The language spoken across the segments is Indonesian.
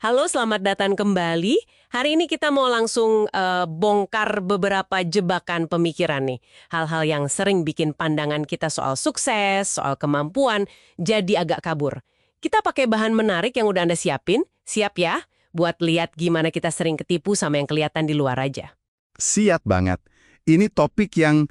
Halo, selamat datang kembali. Hari ini kita mau langsung bongkar beberapa jebakan pemikiran nih. Hal-hal yang sering bikin pandangan kita soal sukses, soal kemampuan, jadi agak kabur. Kita pakai bahan menarik yang udah Anda siapin. Siap ya? Buat lihat gimana kita sering ketipu sama yang kelihatan di luar aja. Siap banget. Ini topik yang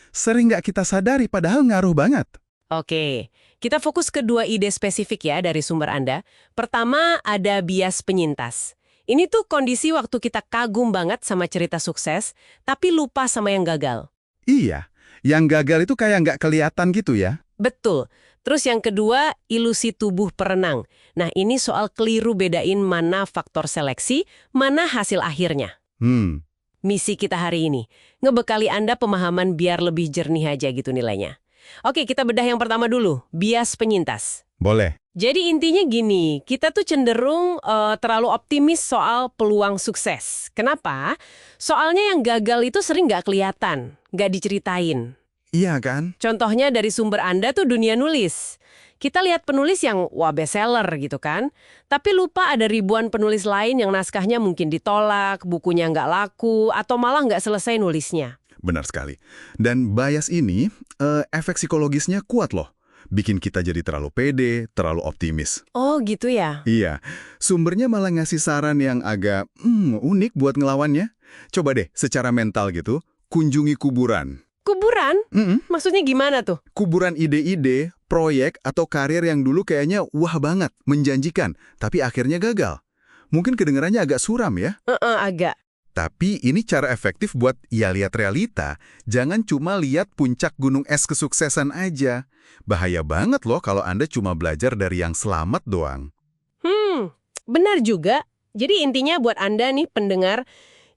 sering nggak kita sadari padahal ngaruh banget. Oke, kita fokus ke dua ide spesifik ya dari sumber Anda. Pertama, ada bias penyintas. Ini tuh kondisi waktu kita kagum banget sama cerita sukses, tapi lupa sama yang gagal. Iya, yang gagal itu kayak nggak kelihatan gitu ya. Betul. Terus yang kedua, ilusi tubuh perenang. Nah, ini soal keliru bedain mana faktor seleksi, mana hasil akhirnya. Misi kita hari ini, ngebekali Anda pemahaman biar lebih jernih aja gitu nilainya. Oke, kita bedah yang pertama dulu, bias penyintas. Boleh. Jadi intinya gini, kita tuh cenderung terlalu optimis soal peluang sukses. Kenapa? Soalnya yang gagal itu sering nggak kelihatan, nggak diceritain. Iya kan? Contohnya dari sumber Anda tuh dunia nulis. Kita lihat penulis yang wah bestseller gitu kan, tapi lupa ada ribuan penulis lain yang naskahnya mungkin ditolak, bukunya nggak laku, atau malah nggak selesai nulisnya. Benar sekali. Dan bias ini, efek psikologisnya kuat loh. Bikin kita jadi terlalu pede, terlalu optimis. Oh gitu ya? Iya, sumbernya malah ngasih saran yang agak unik buat ngelawannya. Coba deh, secara mental gitu, kunjungi kuburan. Kuburan? Maksudnya gimana tuh? Kuburan ide-ide, proyek, atau karir yang dulu kayaknya wah banget, menjanjikan, tapi akhirnya gagal. Mungkin kedengarannya agak suram ya? Agak. Tapi ini cara efektif buat ya lihat realita. Jangan cuma lihat puncak gunung es kesuksesan aja. Bahaya banget loh kalau Anda cuma belajar dari yang selamat doang. Benar juga. Jadi intinya buat Anda nih pendengar,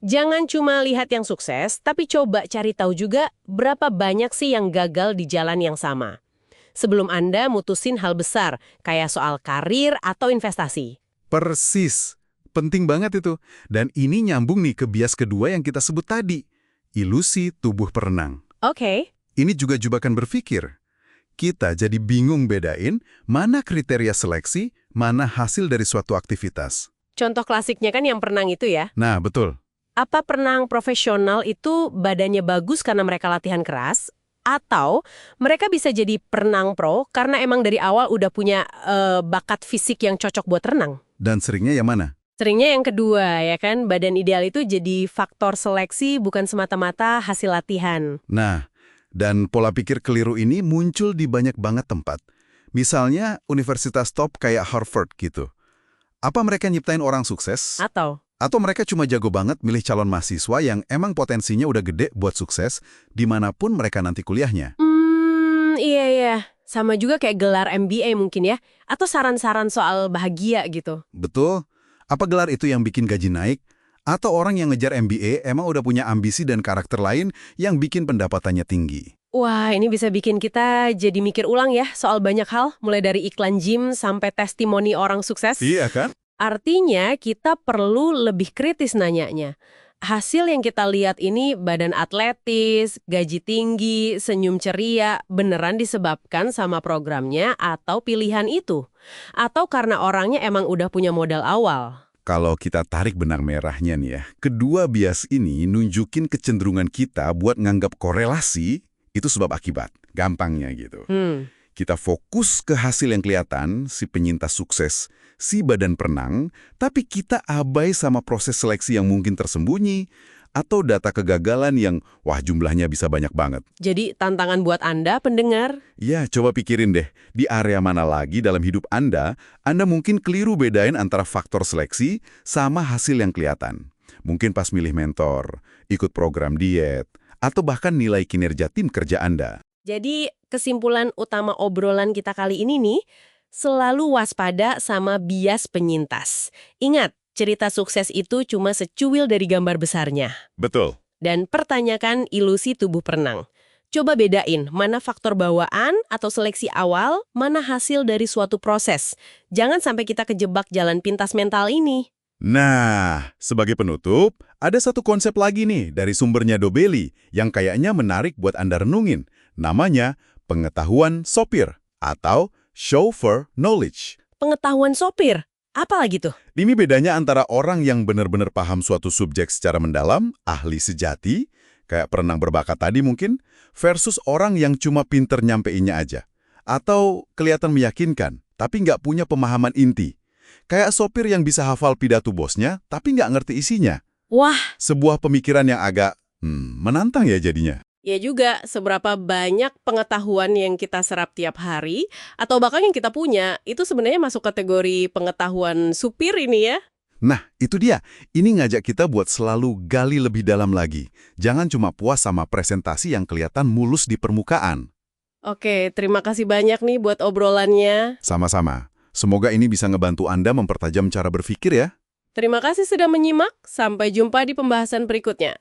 jangan cuma lihat yang sukses, tapi coba cari tahu juga berapa banyak sih yang gagal di jalan yang sama. Sebelum Anda mutusin hal besar, kayak soal karir atau investasi. Persis. Penting banget itu. Dan ini nyambung nih ke bias kedua yang kita sebut tadi. Ilusi tubuh perenang. Oke. Ini juga jebakan berpikir. Kita jadi bingung bedain mana kriteria seleksi, mana hasil dari suatu aktivitas. Contoh klasiknya kan yang perenang itu ya. Nah, betul. Apa perenang profesional itu badannya bagus karena mereka latihan keras? Atau mereka bisa jadi perenang pro karena emang dari awal udah punya bakat fisik yang cocok buat renang? Dan seringnya yang mana? Seringnya yang kedua, ya kan? Badan ideal itu jadi faktor seleksi bukan semata-mata hasil latihan. Nah, dan pola pikir keliru ini muncul di banyak banget tempat. Misalnya universitas top kayak Harvard gitu. Apa mereka nyiptain orang sukses? Atau mereka cuma jago banget milih calon mahasiswa yang emang potensinya udah gede buat sukses dimanapun mereka nanti kuliahnya? Iya. Sama juga kayak gelar MBA mungkin ya. Atau saran-saran soal bahagia gitu. Betul. Apa gelar itu yang bikin gaji naik? Atau orang yang ngejar MBA emang udah punya ambisi dan karakter lain yang bikin pendapatannya tinggi? Wah, ini bisa bikin kita jadi mikir ulang ya soal banyak hal, mulai dari iklan gym sampai testimoni orang sukses. Iya kan? Artinya kita perlu lebih kritis nanyanya. Hasil yang kita lihat ini badan atletis, gaji tinggi, senyum ceria, beneran disebabkan sama programnya atau pilihan itu? Atau karena orangnya emang udah punya modal awal? Kalau kita tarik benang merahnya nih ya, kedua bias ini nunjukin kecenderungan kita buat nganggap korelasi itu sebab akibat. Gampangnya gitu. Kita fokus ke hasil yang kelihatan, si penyintas sukses, si badan perenang, tapi kita abai sama proses seleksi yang mungkin tersembunyi, atau data kegagalan yang, wah jumlahnya bisa banyak banget. Jadi tantangan buat Anda, pendengar? Ya, coba pikirin deh, di area mana lagi dalam hidup Anda mungkin keliru bedain antara faktor seleksi sama hasil yang kelihatan. Mungkin pas milih mentor, ikut program diet, atau bahkan nilai kinerja tim kerja Anda. Jadi kesimpulan utama obrolan kita kali ini nih, selalu waspada sama bias penyintas. Ingat, cerita sukses itu cuma secuil dari gambar besarnya. Betul. Dan pertanyakan ilusi tubuh perenang. Coba bedain mana faktor bawaan atau seleksi awal, mana hasil dari suatu proses. Jangan sampai kita kejebak jalan pintas mental ini. Nah, sebagai penutup, ada satu konsep lagi nih dari sumbernya Dobelli yang kayaknya menarik buat Anda renungin. Namanya pengetahuan sopir atau chauffeur knowledge. Pengetahuan sopir? Apalagi tuh? Ini bedanya antara orang yang benar-benar paham suatu subjek secara mendalam, ahli sejati, kayak perenang berbakat tadi mungkin, versus orang yang cuma pinter nyampeinnya aja. Atau kelihatan meyakinkan, tapi nggak punya pemahaman inti. Kayak sopir yang bisa hafal pidato bosnya, tapi nggak ngerti isinya. Wah, Sebuah pemikiran yang agak, menantang ya jadinya. ya juga seberapa banyak pengetahuan yang kita serap tiap hari, atau bahkan yang kita punya, itu sebenarnya masuk kategori pengetahuan supir ini ya. Nah, itu dia. Ini ngajak kita buat selalu gali lebih dalam lagi. Jangan cuma puas sama presentasi yang kelihatan mulus di permukaan. Oke, terima kasih banyak nih buat obrolannya. Sama-sama. Semoga ini bisa ngebantu Anda mempertajam cara berpikir ya. Terima kasih sudah menyimak, sampai jumpa di pembahasan berikutnya.